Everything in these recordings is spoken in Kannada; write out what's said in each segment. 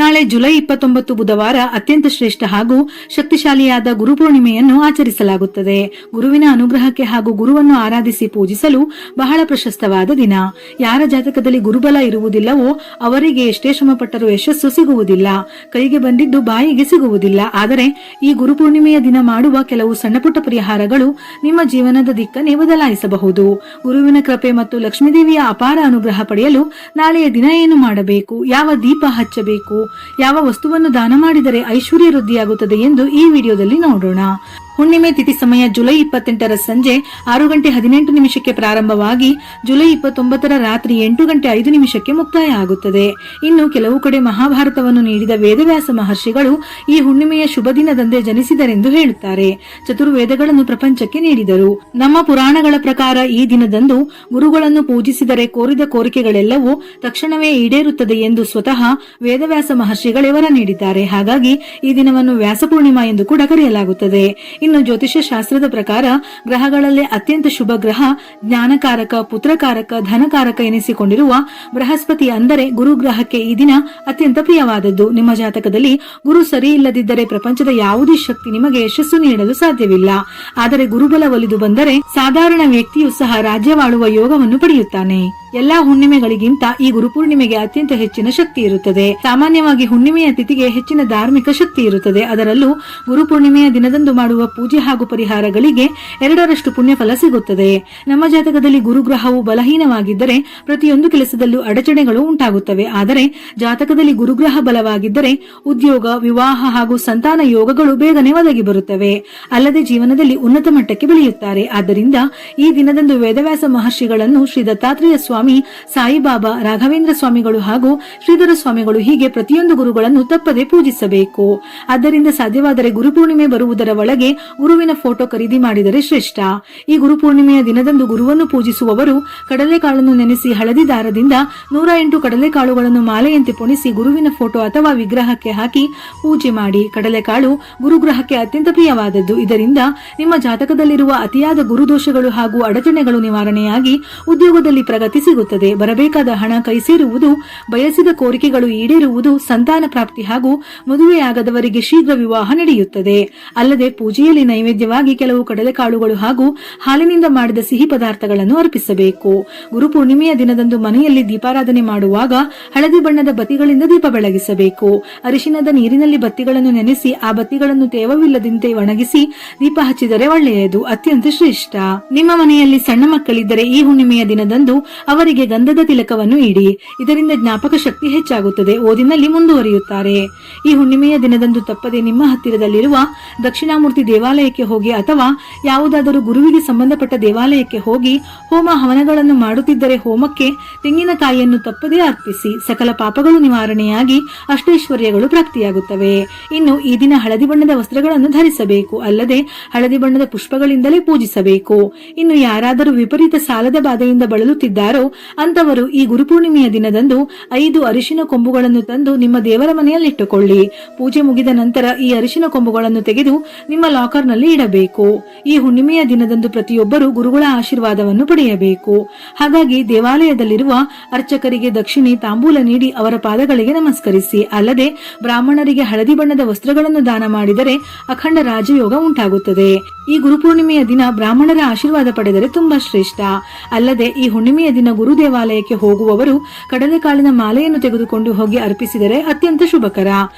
ನಾಳೆ ಜುಲೈ 29 ಬುಧವಾರ ಅತ್ಯಂತ ಶ್ರೇಷ್ಠ ಹಾಗೂ ಶಕ್ತಿಶಾಲಿಯಾದ ಗುರುಪೂರ್ಣಿಮೆಯನ್ನು ಆಚರಿಸಲಾಗುತ್ತದೆ. ಗುರುವಿನ ಅನುಗ್ರಹಕ್ಕೆ ಹಾಗೂ ಗುರುವನ್ನು ಆರಾಧಿಸಿ ಪೂಜಿಸಲು ಬಹಳ ಪ್ರಶಸ್ತವಾದ ದಿನ. ಯಾರ ಜಾತಕದಲ್ಲಿ ಗುರುಬಲ ಇರುವುದಿಲ್ಲವೋ ಅವರಿಗೆ ಎಷ್ಟೇ ಶ್ರಮಪಟ್ಟರೂ ಯಶಸ್ಸು ಸಿಗುವುದಿಲ್ಲ, ಕೈಗೆ ಬಂದಿದ್ದು ಬಾಯಿಗೆ ಸಿಗುವುದಿಲ್ಲ. ಆದರೆ ಈ ಗುರುಪೂರ್ಣಿಮೆಯ ದಿನ ಮಾಡುವ ಕೆಲವು ಸಣ್ಣಪುಟ್ಟ ಪರಿಹಾರಗಳು ನಿಮ್ಮ ಜೀವನದ ದಿಕ್ಕನ್ನೇ ಬದಲಾಯಿಸಬಹುದು. ಗುರುವಿನ ಕೃಪೆ ಮತ್ತು ಲಕ್ಷ್ಮೀದೇವಿಯ ಅಪಾರ ಅನುಗ್ರಹ ಪಡೆಯಲು ನಾಳೆಯ ದಿನ ಏನು ಮಾಡಬೇಕು, ಯಾವ ದೀಪ ಹಚ್ಚಬೇಕು, ಯಾವ ವಸ್ತುವನ್ನು ದಾನ ಮಾಡಿದರೆ ಐಶ್ವರ್ಯ ವೃದ್ಧಿಯಾಗುತ್ತದೆ ಎಂದು ಈ ವಿಡಿಯೋದಲ್ಲಿ ನೋಡೋಣ. ಹುಣ್ಣಿಮೆ ತಿಥಿ ಸಮಯ ಜುಲೈ 28ರ ಸಂಜೆ 6:18 ಪ್ರಾರಂಭವಾಗಿ ಜುಲೈ 29ರ ರಾತ್ರಿ 8:05 ಮುಕ್ತಾಯ ಆಗುತ್ತದೆ. ಇನ್ನು ಕೆಲವು ಕಡೆ ಮಹಾಭಾರತವನ್ನು ನೀಡಿದ ವೇದವ್ಯಾಸ ಮಹರ್ಷಿಗಳು ಈ ಹುಣ್ಣಿಮೆಯ ಶುಭ ದಿನದಂದೇ ಜನಿಸಿದರೆಂದು ಹೇಳುತ್ತಾರೆ. ಚತುರ್ವೇದಗಳನ್ನು ಪ್ರಪಂಚಕ್ಕೆ ನೀಡಿದರು. ನಮ್ಮ ಪುರಾಣಗಳ ಪ್ರಕಾರ ಈ ದಿನದಂದು ಗುರುಗಳನ್ನು ಪೂಜಿಸಿದರೆ ಕೋರಿದ ಕೋರಿಕೆಗಳೆಲ್ಲವೂ ತಕ್ಷಣವೇ ಈಡೇರುತ್ತದೆ ಎಂದು ಸ್ವತಃ ವೇದವ್ಯಾಸ ಮಹರ್ಷಿಗಳೇ ವರ ನೀಡಿದ್ದಾರೆ. ಹಾಗಾಗಿ ಈ ದಿನವನ್ನು ವ್ಯಾಸ ಪೂರ್ಣಿಮಾ ಎಂದು ಕೂಡ ಕರೆಯಲಾಗುತ್ತದೆ. ಇನ್ನು ಜ್ಯೋತಿಷ್ಯ ಶಾಸ್ತ್ರದ ಪ್ರಕಾರ ಗ್ರಹಗಳಲ್ಲೇ ಅತ್ಯಂತ ಶುಭ ಗ್ರಹ, ಜ್ಞಾನಕಾರಕ, ಪುತ್ರಕಾರಕ, ಧನಕಾರಕ ಎನಿಸಿಕೊಂಡಿರುವ ಬೃಹಸ್ಪತಿ ಅಂದರೆ ಗುರು ಗ್ರಹಕ್ಕೆ ಈ ದಿನ ಅತ್ಯಂತ ಪ್ರಿಯವಾದದ್ದು. ನಿಮ್ಮ ಜಾತಕದಲ್ಲಿ ಗುರು ಸರಿ ಇಲ್ಲದಿದ್ದರೆ ಪ್ರಪಂಚದ ಯಾವುದೇ ಶಕ್ತಿ ನಿಮಗೆ ಯಶಸ್ಸು ನೀಡಲು ಸಾಧ್ಯವಿಲ್ಲ. ಆದರೆ ಗುರುಬಲ ಒಲಿದು ಬಂದರೆ ಸಾಧಾರಣ ವ್ಯಕ್ತಿಯೂ ಸಹ ರಾಜ್ಯವಾಳುವ ಯೋಗವನ್ನು ಪಡೆಯುತ್ತಾನೆ. ಎಲ್ಲಾ ಹುಣ್ಣಿಮೆಗಳಿಗಿಂತ ಈ ಗುರುಪೂರ್ಣಿಮೆಗೆ ಅತ್ಯಂತ ಹೆಚ್ಚಿನ ಶಕ್ತಿ ಇರುತ್ತದೆ. ಸಾಮಾನ್ಯವಾಗಿ ಹುಣ್ಣಿಮೆಯ ತಿಥಿಗೆ ಹೆಚ್ಚಿನ ಧಾರ್ಮಿಕ ಶಕ್ತಿ ಇರುತ್ತದೆ. ಅದರಲ್ಲೂ ಗುರುಪೂರ್ಣಿಮೆಯ ದಿನದಂದು ಮಾಡುವ ಪೂಜೆ ಹಾಗೂ ಪರಿಹಾರಗಳಿಗೆ 2ರಷ್ಟು ಪುಣ್ಯ ಫಲ ಸಿಗುತ್ತದೆ. ನಮ್ಮ ಜಾತಕದಲ್ಲಿ ಗುರುಗ್ರಹವು ಬಲಹೀನವಾಗಿದ್ದರೆ ಪ್ರತಿಯೊಂದು ಕೆಲಸದಲ್ಲೂ ಅಡಚಣೆಗಳು ಉಂಟಾಗುತ್ತವೆ. ಆದರೆ ಜಾತಕದಲ್ಲಿ ಗುರುಗ್ರಹ ಬಲವಾಗಿದ್ದರೆ ಉದ್ಯೋಗ, ವಿವಾಹ ಹಾಗೂ ಸಂತಾನ ಯೋಗಗಳು ಬೇಗನೆ ಒದಗಿ ಬರುತ್ತವೆ. ಅಲ್ಲದೆ ಜೀವನದಲ್ಲಿ ಉನ್ನತ ಮಟ್ಟಕ್ಕೆ ಬೆಳೆಯುತ್ತಾರೆ. ಆದ್ದರಿಂದ ಈ ದಿನದಂದು ವೇದವ್ಯಾಸ ಮಹರ್ಷಿಗಳನ್ನು, ಶ್ರೀ ದತ್ತಾತ್ರೇಯ ಸ್ವಾಮಿ, ಸಾಯಿಬಾಬಾ, ರಾಘವೇಂದ್ರ ಸ್ವಾಮಿಗಳು ಹಾಗೂ ಶ್ರೀಧರ ಸ್ವಾಮಿಗಳು ಹೀಗೆ ಪ್ರತಿಯೊಂದು ಗುರುಗಳನ್ನು ತಪ್ಪದೆ ಪೂಜಿಸಬೇಕು. ಆದ್ದರಿಂದ ಸಾಧ್ಯವಾದರೆ ಗುರುಪೂರ್ಣಿಮೆ ಬರುವುದರ ಒಳಗೆ ಗುರುವಿನ ಫೋಟೋ ಖರೀದಿ ಮಾಡಿದರೆ ಶ್ರೇಷ್ಠ. ಈ ಗುರುಪೂರ್ಣಿಮೆಯ ದಿನದಂದು ಗುರುವನ್ನು ಪೂಜಿಸುವವರು ಕಡಲೆಕಾಳನ್ನು ನೆನೆಸಿ ಹಳದಿ ದಾರದಿಂದ 108 ಕಡಲೆಕಾಳುಗಳನ್ನು ಮಾಲೆಯಂತೆ ಪೊಣಿಸಿ ಗುರುವಿನ ಫೋಟೋ ಅಥವಾ ವಿಗ್ರಹಕ್ಕೆ ಹಾಕಿ ಪೂಜೆ ಮಾಡಿ. ಕಡಲೆಕಾಳು ಗುರುಗ್ರಹಕ್ಕೆ ಅತ್ಯಂತ ಪ್ರಿಯವಾದದ್ದು. ಇದರಿಂದ ನಿಮ್ಮ ಜಾತಕದಲ್ಲಿರುವ ಅತಿಯಾದ ಗುರುದೋಷಗಳು ಹಾಗೂ ಅಡಚಣೆಗಳು ನಿವಾರಣೆಯಾಗಿ ಉದ್ಯೋಗದಲ್ಲಿ ಪ್ರಗತಿ ಸಿಗುತ್ತದೆ. ಬರಬೇಕಾದ ಹಣ ಕೈ ಸೇರುವುದು, ಬಯಸಿದ ಕೋರಿಕೆಗಳು ಈಡೇರುವುದು, ಸಂತಾನ ಪ್ರಾಪ್ತಿ ಹಾಗೂ ಮದುವೆಯಾಗದವರಿಗೆ ಶೀಘ್ರ ವಿವಾಹ ನಡೆಯುತ್ತದೆ. ಅಲ್ಲದೆ ಪೂಜೆಯಲ್ಲಿ ನೈವೇದ್ಯವಾಗಿ ಕೆಲವು ಕಡಲೆಕಾಳುಗಳು ಹಾಗೂ ಹಾಲಿನಿಂದ ಮಾಡಿದ ಸಿಹಿ ಪದಾರ್ಥಗಳನ್ನು ಅರ್ಪಿಸಬೇಕು. ಗುರುಪೂರ್ಣಿಮೆಯ ದಿನದಂದು ಮನೆಯಲ್ಲಿ ದೀಪಾರಾಧನೆ ಮಾಡುವಾಗ ಹಳದಿ ಬಣ್ಣದ ಬತ್ತಿಗಳಿಂದ ದೀಪ ಬೆಳಗಿಸಬೇಕು. ಅರಿಶಿನದ ನೀರಿನಲ್ಲಿ ಬತ್ತಿಗಳನ್ನು ನೆನೆಸಿ ಆ ಬತ್ತಿಗಳನ್ನು ತೇವವಿಲ್ಲದಂತೆ ಒಣಗಿಸಿ ದೀಪ ಹಚ್ಚಿದರೆ ಒಳ್ಳೆಯದು, ಅತ್ಯಂತ ಶ್ರೇಷ್ಠ. ನಿಮ್ಮ ಮನೆಯಲ್ಲಿ ಸಣ್ಣ ಮಕ್ಕಳಿದ್ದರೆ ಈ ಹುಣ್ಣಿಮೆಯ ದಿನದಂದು ಅವರಿಗೆ ಗಂಧದ ತಿಲಕವನ್ನು ಇಡಿ. ಇದರಿಂದ ಜ್ಞಾಪಕ ಶಕ್ತಿ ಹೆಚ್ಚಾಗುತ್ತದೆ, ಓದಿನಲ್ಲಿ ಮುಂದುವರಿಯುತ್ತಾರೆ. ಈ ಹುಣ್ಣಿಮೆಯ ದಿನದಂದು ತಪ್ಪದೆ ನಿಮ್ಮ ಹತ್ತಿರದಲ್ಲಿರುವ ದಕ್ಷಿಣಾಮೂರ್ತಿ ದೇವಾಲಯಕ್ಕೆ ಹೋಗಿ ಅಥವಾ ಯಾವುದಾದರೂ ಗುರುವಿಗೆ ಸಂಬಂಧಪಟ್ಟ ದೇವಾಲಯಕ್ಕೆ ಹೋಗಿ ಹೋಮ ಹವನಗಳನ್ನು ಮಾಡುತ್ತಿದ್ದರೆ ಹೋಮಕ್ಕೆ ತೆಂಗಿನಕಾಯಿಯನ್ನು ತಪ್ಪದೇ ಅರ್ಪಿಸಿ. ಸಕಲ ಪಾಪಗಳು ನಿವಾರಣೆಯಾಗಿ ಅಷ್ಟೈಶ್ವರ್ಯಗಳು ಪ್ರಾಪ್ತಿಯಾಗುತ್ತವೆ. ಇನ್ನು ಈ ದಿನ ಹಳದಿ ಬಣ್ಣದ ವಸ್ತ್ರಗಳನ್ನು ಧರಿಸಬೇಕು. ಅಲ್ಲದೆ ಹಳದಿ ಬಣ್ಣದ ಪುಷ್ಪಗಳಿಂದಲೇ ಪೂಜಿಸಬೇಕು. ಇನ್ನು ಯಾರಾದರೂ ವಿಪರೀತ ಸಾಲದ ಬಾಧೆಯಿಂದ ಬಳಲುತ್ತಿದ್ದಾರೋ ಅಂತವರು ಈ ಗುರುಪೂರ್ಣಿಮೆಯ ದಿನದಂದು 5 ಅರಿಶಿನ ಕೊಂಬುಗಳನ್ನು ತಂದು ನಿಮ್ಮ ದೇವರ ಮನೆಯಲ್ಲಿಟ್ಟುಕೊಳ್ಳಿ. ಪೂಜೆ ಮುಗಿದ ನಂತರ ಈ ಅರಿಶಿನ ಕೊಂಬುಗಳನ್ನು ತೆಗೆದು ನಿಮ್ಮ ಲಾಕರ್ನಲ್ಲಿ ಇಡಬೇಕು. ಈ ಹುಣ್ಣಿಮೆಯ ದಿನದಂದು ಪ್ರತಿಯೊಬ್ಬರು ಗುರುಗಳ ಆಶೀರ್ವಾದವನ್ನು ಪಡೆಯಬೇಕು. ಹಾಗಾಗಿ ದೇವಾಲಯದಲ್ಲಿರುವ ಅರ್ಚಕರಿಗೆ ದಕ್ಷಿಣೆ ತಾಂಬೂಲ ನೀಡಿ ಅವರ ಪಾದಗಳಿಗೆ ನಮಸ್ಕರಿಸಿ. ಅಲ್ಲದೆ ಬ್ರಾಹ್ಮಣರಿಗೆ ಹಳದಿ ಬಣ್ಣದ ವಸ್ತ್ರಗಳನ್ನು ದಾನ ಮಾಡಿದರೆ ಅಖಂಡ ರಾಜಯೋಗ ಉಂಟಾಗುತ್ತದೆ. ಈ ಗುರುಪೂರ್ಣಿಮೆಯ ದಿನ ಬ್ರಾಹ್ಮಣರ ಆಶೀರ್ವಾದ ಪಡೆದರೆ ತುಂಬಾ ಶ್ರೇಷ್ಠ. ಅಲ್ಲದೆ ಈ ಹುಣ್ಣಿಮೆಯ ದಿನ ಗುರು ದೇವಾಲಯಕ್ಕೆ ಹೋಗುವವರು ಕಡಲೆಕಾಳಿನ ಮಾಲೆಯನ್ನು ತೆಗೆದುಕೊಂಡು ಹೋಗಿ ಅರ್ಪಿಸಿದರೆ ಅತ್ಯಂತ ಶುಭಕರ.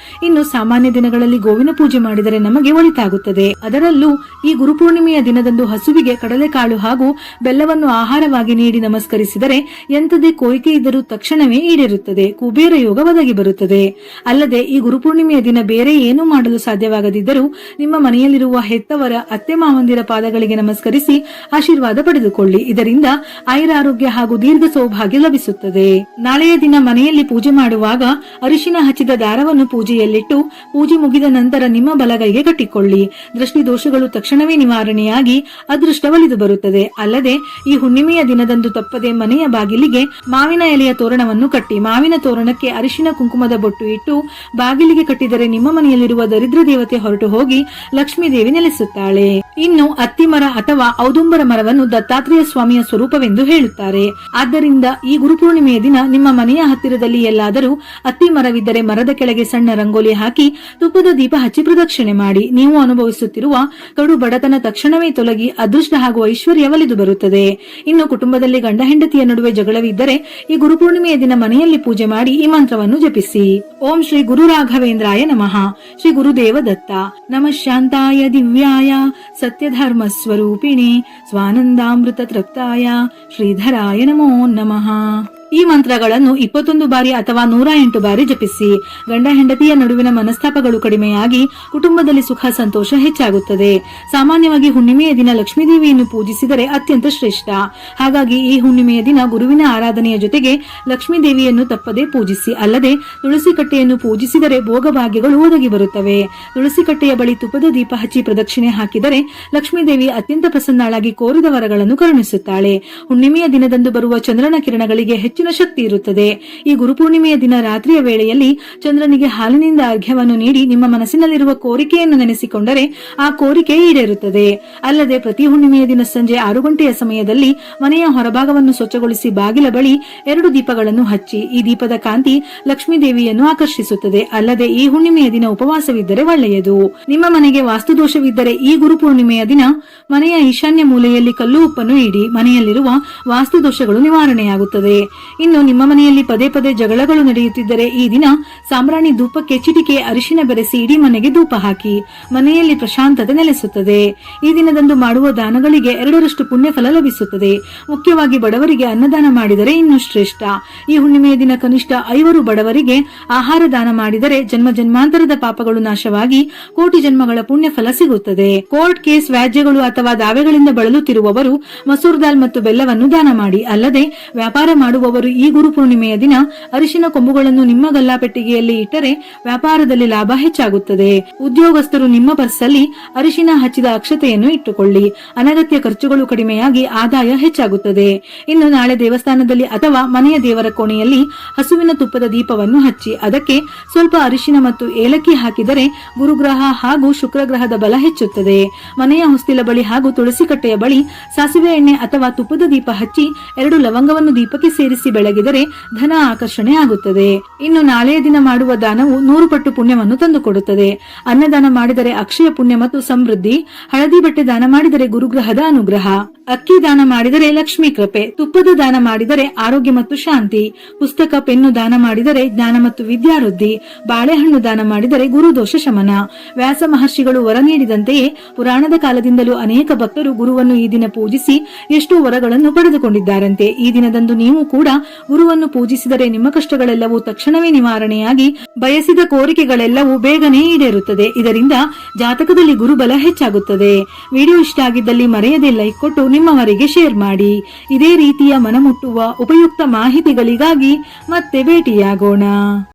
ಇನ್ನು ಸಾಮಾನ್ಯ ದಿನಗಳಲ್ಲಿ ಗೋವಿನ ಪೂಜೆ ಮಾಡಿದರೆ ನಮಗೆ ಒಳಿತಾಗುತ್ತದೆ. ಅದರಲ್ಲೂ ಈ ಗುರುಪೂರ್ಣಿಮೆಯ ದಿನದಂದು ಹಸುವಿಗೆ ಕಡಲೆಕಾಳು ಹಾಗೂ ಬೆಲ್ಲವನ್ನು ಆಹಾರವಾಗಿ ನೀಡಿ ನಮಸ್ಕರಿಸಿದರೆ ಎಂಥದೇ ಕೋರಿಕೆ ಇದ್ದರೂ ತಕ್ಷಣವೇ ಈಡೇರುತ್ತದೆ, ಕುಬೇರ ಯೋಗ ಒದಗಿ ಬರುತ್ತದೆ. ಅಲ್ಲದೆ ಈ ಗುರುಪೂರ್ಣಿಮೆಯ ದಿನ ಬೇರೆ ಏನೂ ಮಾಡಲು ಸಾಧ್ಯವಾಗದಿದ್ದರೂ ನಿಮ್ಮ ಮನೆಯಲ್ಲಿರುವ ಹೆತ್ತವರ, ಅತ್ತೆ ಮಾವಂದಿರ ಪಾದಗಳಿಗೆ ನಮಸ್ಕರಿಸಿ ಆಶೀರ್ವಾದ ಪಡೆದುಕೊಳ್ಳಿ. ಇದರಿಂದ ಆಯುರಾರೋಗ್ಯ ಹಾಗೂ ದೀರ್ಘ ಸೌಭಾಗ್ಯ ಲಭಿಸುತ್ತದೆ. ನಾಳೆಯ ದಿನ ಮನೆಯಲ್ಲಿ ಪೂಜೆ ಮಾಡುವಾಗ ಅರಿಶಿನ ಹಚ್ಚಿದ ದಾರವನ್ನು ಪೂಜೆಯಲ್ಲಿಟ್ಟು ಪೂಜೆ ಮುಗಿದ ನಂತರ ನಿಮ್ಮ ಬಲಗೈಗೆ ಕಟ್ಟಿಕೊಳ್ಳಿ. ದೃಷ್ಟಿ ದೋಷಗಳು ತಕ್ಷಣವೇ ನಿವಾರಣೆಯಾಗಿ ಅದೃಷ್ಟ ಒಲಿದು ಬರುತ್ತದೆ. ಅಲ್ಲದೆ ಈ ಹುಣ್ಣಿಮೆಯ ದಿನದಂದು ತಪ್ಪದೆ ಮನೆಯ ಬಾಗಿಲಿಗೆ ಮಾವಿನ ಎಲೆಯ ತೋರಣವನ್ನು ಕಟ್ಟಿ ಮಾವಿನ ತೋರಣಕ್ಕೆ ಅರಿಶಿನ ಕುಂಕುಮದ ಬೊಟ್ಟು ಇಟ್ಟು ಬಾಗಿಲಿಗೆ ಕಟ್ಟಿದರೆ ನಿಮ್ಮ ಮನೆಯಲ್ಲಿರುವ ದರಿದ್ರ ದೇವತೆ ಹೊರಟು ಹೋಗಿ ಲಕ್ಷ್ಮೀ ದೇವಿ ನೆಲೆಸುತ್ತಾಳೆ. ಇನ್ನು ಅತ್ತಿಮರ ಅಥವಾ ಔದುಂಬರ ಮರವನ್ನು ದತ್ತಾತ್ರೇಯ ಸ್ವಾಮಿಯ ಸ್ವರೂಪವೆಂದು ಹೇಳುತ್ತಾರೆ. ಆದ್ದರಿಂದ ಈ ಗುರುಪೂರ್ಣಿಮೆಯ ದಿನ ನಿಮ್ಮ ಮನೆಯ ಹತ್ತಿರದಲ್ಲಿ ಎಲ್ಲಾದರೂ ಅತ್ತಿ ಮರವಿದ್ದರೆ ಮರದ ಕೆಳಗೆ ಸಣ್ಣ ರಂಗೋಲಿ ಹಾಕಿ ತುಪ್ಪದ ದೀಪ ಹಚ್ಚಿ ಪ್ರದಕ್ಷಿಣೆ ಮಾಡಿ. ನೀವು ಅನುಭವಿಸುತ್ತಿರುವ ಕಡು ಬಡತನ ತಕ್ಷಣವೇ ತೊಲಗಿ ಅದೃಷ್ಟ ಹಾಗೂ ಐಶ್ವರ್ಯ ಒಲಿದು ಬರುತ್ತದೆ. ಇನ್ನು ಕುಟುಂಬದಲ್ಲಿ ಗಂಡ ಹೆಂಡತಿಯ ನಡುವೆ ಜಗಳವಿದ್ದರೆ ಈ ಗುರುಪೂರ್ಣಿಮೆಯ ದಿನ ಮನೆಯಲ್ಲಿ ಪೂಜೆ ಮಾಡಿ ಈ ಮಂತ್ರವನ್ನು ಜಪಿಸಿ. ಓಂ ಶ್ರೀ ಗುರು ರಾಘವೇಂದ್ರಾಯ ನಮಃ. ಶ್ರೀ ಗುರುದೇವ ದತ್ತ ನಮಃ. ಶಾಂತಾಯ ದಿವ್ಯಾಯ ಸತ್ಯಧರ್ಮ ಸ್ವರೂಪಿಣಿ ಸ್ವಾನಂದಾಮೃತ ತೃಪ್ತಾಯ ಶ್ರೀಧರಾಯ ನಮೋ ನಮಃ. ಈ ಮಂತ್ರಗಳನ್ನು 21 ಬಾರಿ ಅಥವಾ 108 ಬಾರಿ ಜಪಿಸಿ. ಗಂಡ ಹೆಂಡತಿಯ ನಡುವಿನ ಮನಸ್ತಾಪಗಳು ಕಡಿಮೆಯಾಗಿ ಕುಟುಂಬದಲ್ಲಿ ಸುಖ ಸಂತೋಷ ಹೆಚ್ಚಾಗುತ್ತದೆ. ಸಾಮಾನ್ಯವಾಗಿ ಹುಣ್ಣಿಮೆಯ ದಿನ ಲಕ್ಷ್ಮೀದೇವಿಯನ್ನು ಪೂಜಿಸಿದರೆ ಅತ್ಯಂತ ಶ್ರೇಷ್ಠ. ಹಾಗಾಗಿ ಈ ಹುಣ್ಣಿಮೆಯ ದಿನ ಗುರುವಿನ ಆರಾಧನೆಯ ಜೊತೆಗೆ ಲಕ್ಷ್ಮೀದೇವಿಯನ್ನು ತಪ್ಪದೇ ಪೂಜಿಸಿ. ಅಲ್ಲದೆ ತುಳಸಿ ಕಟ್ಟೆಯನ್ನು ಪೂಜಿಸಿದರೆ ಭೋಗಭಾಗ್ಯಗಳು ಒದಗಿ ಬರುತ್ತವೆ. ತುಳಸಿ ಕಟ್ಟೆಯ ಬಳಿ ತುಪ್ಪದ ದೀಪ ಹಚ್ಚಿ ಪ್ರದಕ್ಷಿಣೆ ಹಾಕಿದರೆ ಲಕ್ಷ್ಮೀದೇವಿ ಅತ್ಯಂತ ಪ್ರಸನ್ನಳಾಗಿ ಕೋರಿದ ವರಗಳನ್ನು ಕರುಣಿಸುತ್ತಾಳೆ. ಹುಣ್ಣಿಮೆಯ ದಿನದಂದು ಬರುವ ಚಂದ್ರನ ಕಿರಣಗಳಿಗೆ ಹೆಚ್ಚಿನ ಶಕ್ತಿ ಇರುತ್ತದೆ. ಈ ಗುರುಪೂರ್ಣಿಮೆಯ ದಿನ ರಾತ್ರಿಯ ವೇಳೆಯಲ್ಲಿ ಚಂದ್ರನಿಗೆ ಹಾಲಿನಿಂದ ಅರ್ಘ್ಯವನ್ನು ನೀಡಿ ನಿಮ್ಮ ಮನಸ್ಸಿನಲ್ಲಿರುವ ಕೋರಿಕೆಯನ್ನು ನೆನೆಸಿಕೊಂಡರೆ ಆ ಕೋರಿಕೆ ಈಡೇರುತ್ತದೆ. ಅಲ್ಲದೆ ಪ್ರತಿ ಹುಣ್ಣಿಮೆಯ ದಿನ ಸಂಜೆ 6 ಗಂಟೆಯ ಸಮಯದಲ್ಲಿ ಮನೆಯ ಹೊರಭಾಗವನ್ನು ಸ್ವಚ್ಛಗೊಳಿಸಿ ಬಾಗಿಲ ಬಳಿ 2 ದೀಪಗಳನ್ನು ಹಚ್ಚಿ. ಈ ದೀಪದ ಕಾಂತಿ ಲಕ್ಷ್ಮೀ ದೇವಿಯನ್ನು ಆಕರ್ಷಿಸುತ್ತದೆ. ಅಲ್ಲದೆ ಈ ಹುಣ್ಣಿಮೆಯ ದಿನ ಉಪವಾಸವಿದ್ದರೆ ಒಳ್ಳೆಯದು. ನಿಮ್ಮ ಮನೆಗೆ ವಾಸ್ತುದೋಷವಿದ್ದರೆ ಈ ಗುರುಪೂರ್ಣಿಮೆಯ ದಿನ ಮನೆಯ ಈಶಾನ್ಯ ಮೂಲೆಯಲ್ಲಿ ಕಲ್ಲು ಉಪ್ಪನ್ನು ಇಡಿ. ಮನೆಯಲ್ಲಿರುವ ವಾಸ್ತುದೋಷಗಳು ನಿವಾರಣೆಯಾಗುತ್ತದೆ. ಇನ್ನು ನಿಮ್ಮ ಮನೆಯಲ್ಲಿ ಪದೇ ಪದೇ ಜಗಳಗಳು ನಡೆಯುತ್ತಿದ್ದರೆ ಈ ದಿನ ಸಾಂಬ್ರಾಣಿ ಧೂಪಕ್ಕೆ ಚಿಟಿಕೆ ಅರಿಶಿನ ಬೆರೆಸಿ ಇಡೀ ಮನೆಗೆ ಧೂಪ ಹಾಕಿ. ಮನೆಯಲ್ಲಿ ಪ್ರಶಾಂತತೆ ನೆಲೆಸುತ್ತದೆ. ಈ ದಿನದಂದು ಮಾಡುವ ದಾನಗಳಿಗೆ 2ರಷ್ಟು ಪುಣ್ಯ ಫಲ ಲಭಿಸುತ್ತದೆ. ಮುಖ್ಯವಾಗಿ ಬಡವರಿಗೆ ಅನ್ನದಾನ ಮಾಡಿದರೆ ಇನ್ನೂ ಶ್ರೇಷ್ಠ. ಈ ಹುಣ್ಣಿಮೆಯ ದಿನ ಕನಿಷ್ಠ 5 ಬಡವರಿಗೆ ಆಹಾರ ದಾನ ಮಾಡಿದರೆ ಜನ್ಮ ಜನ್ಮಾಂತರದ ಪಾಪಗಳು ನಾಶವಾಗಿ ಕೋಟಿ ಜನ್ಮಗಳ ಪುಣ್ಯ ಫಲ ಸಿಗುತ್ತದೆ. ಕೋರ್ಟ್ ಕೇಸ್, ವ್ಯಾಜ್ಯಗಳು ಅಥವಾ ದಾವೆಗಳಿಂದ ಬಳಲುತ್ತಿರುವವರು ಮಸೂರ್ ದಾಲ್ ಮತ್ತು ಬೆಲ್ಲವನ್ನು ದಾನ ಮಾಡಿ. ಅಲ್ಲದೆ ವ್ಯಾಪಾರ ಮಾಡುವವರು ಈ ಗುರುಪೂರ್ಣಿಮೆಯ ದಿನ ಅರಿಶಿನ ಕೊಂಬುಗಳನ್ನು ನಿಮ್ಮ ಗಲ್ಲಾಪೆಟ್ಟಿಗೆಯಲ್ಲಿ ಇಟ್ಟರೆ ವ್ಯಾಪಾರದಲ್ಲಿ ಲಾಭ ಹೆಚ್ಚಾಗುತ್ತದೆ. ಉದ್ಯೋಗಸ್ಥರು ನಿಮ್ಮ ಪರ್ಸಲ್ಲಿ ಅರಿಶಿನ ಹಚ್ಚಿದ ಅಕ್ಷತೆಯನ್ನು ಇಟ್ಟುಕೊಳ್ಳಿ. ಅನಗತ್ಯ ಖರ್ಚುಗಳು ಕಡಿಮೆಯಾಗಿ ಆದಾಯ ಹೆಚ್ಚಾಗುತ್ತದೆ. ಇನ್ನು ನಾಳೆ ದೇವಸ್ಥಾನದಲ್ಲಿ ಅಥವಾ ಮನೆಯ ದೇವರ ಕೋಣೆಯಲ್ಲಿ ಹಸುವಿನ ತುಪ್ಪದ ದೀಪವನ್ನು ಹಚ್ಚಿ ಅದಕ್ಕೆ ಸ್ವಲ್ಪ ಅರಿಶಿನ ಮತ್ತು ಏಲಕ್ಕಿ ಹಾಕಿದರೆ ಗುರುಗ್ರಹ ಹಾಗೂ ಶುಕ್ರಗ್ರಹದ ಬಲ ಹೆಚ್ಚುತ್ತದೆ. ಮನೆಯ ಹೊಸ್ತಿಲ ಬಳಿ ಹಾಗೂ ತುಳಸಿ ಕಟ್ಟೆಯ ಬಳಿ ಸಾಸಿವೆ ಎಣ್ಣೆ ಅಥವಾ ತುಪ್ಪದ ದೀಪ ಹಚ್ಚಿ 2 ಲವಂಗವನ್ನು ದೀಪಕ್ಕೆ ಸೇರಿಸಿ ಬೆಳಗಿದರೆ ಧನ ಆಕರ್ಷಣೆ ಆಗುತ್ತದೆ. ಇನ್ನು ನಾಳೆಯ ದಿನ ಮಾಡುವ ದಾನವು 100 ಪಟ್ಟು ಪುಣ್ಯವನ್ನು ತಂದುಕೊಡುತ್ತದೆ. ಅನ್ನದಾನ ಮಾಡಿದರೆ ಅಕ್ಷಯ ಪುಣ್ಯ ಮತ್ತು ಸಮೃದ್ಧಿ. ಹಳದಿ ಬಟ್ಟೆ ದಾನ ಮಾಡಿದರೆ ಗುರುಗ್ರಹದ ಅನುಗ್ರಹ. ಅಕ್ಕಿ ದಾನ ಮಾಡಿದರೆ ಲಕ್ಷ್ಮೀ ಕೃಪೆ. ತುಪ್ಪದ ದಾನ ಮಾಡಿದರೆ ಆರೋಗ್ಯ ಮತ್ತು ಶಾಂತಿ. ಪುಸ್ತಕ ಪೆನ್ನು ದಾನ ಮಾಡಿದರೆ ಜ್ಞಾನ ಮತ್ತು ವಿದ್ಯಾವೃದ್ಧಿ. ಬಾಳೆಹಣ್ಣು ದಾನ ಮಾಡಿದರೆ ಗುರುದೋಷ ಶಮನ. ವ್ಯಾಸ ಮಹರ್ಷಿಗಳು ವರ ನೀಡಿದಂತೆಯೇ ಪುರಾಣದ ಕಾಲದಿಂದಲೂ ಅನೇಕ ಭಕ್ತರು ಗುರುವನ್ನು ಈ ದಿನ ಪೂಜಿಸಿ ಎಷ್ಟೋ ವರಗಳನ್ನು ಪಡೆದುಕೊಂಡಿದ್ದಾರಂತೆ. ಈ ದಿನದಂದು ನೀವು ಕೂಡ ಗುರುವನ್ನು ಪೂಜಿಸಿದರೆ ನಿಮ್ಮ ಕಷ್ಟಗಳೆಲ್ಲವೂ ತಕ್ಷಣವೇ ನಿವಾರಣೆಯಾಗಿ ಬಯಸಿದ ಕೋರಿಕೆಗಳೆಲ್ಲವೂ ಬೇಗನೆ ಈಡೇರುತ್ತದೆ. ಇದರಿಂದ ಜಾತಕದಲ್ಲಿ ಗುರುಬಲ ಹೆಚ್ಚಾಗುತ್ತದೆ. ವಿಡಿಯೋ ಇಷ್ಟ ಆಗಿದ್ದಲ್ಲಿ ಮರೆಯದೆ ಲೈಕ್ ಕೊಟ್ಟು ನಿಮ್ಮವರಿಗೆ ಶೇರ್ ಮಾಡಿ. ಇದೇ ರೀತಿಯ ಮನಮುಟ್ಟುವ ಉಪಯುಕ್ತ ಮಾಹಿತಿಗಳಿಗಾಗಿ ಮತ್ತೆ ಭೇಟಿಯಾಗೋಣ.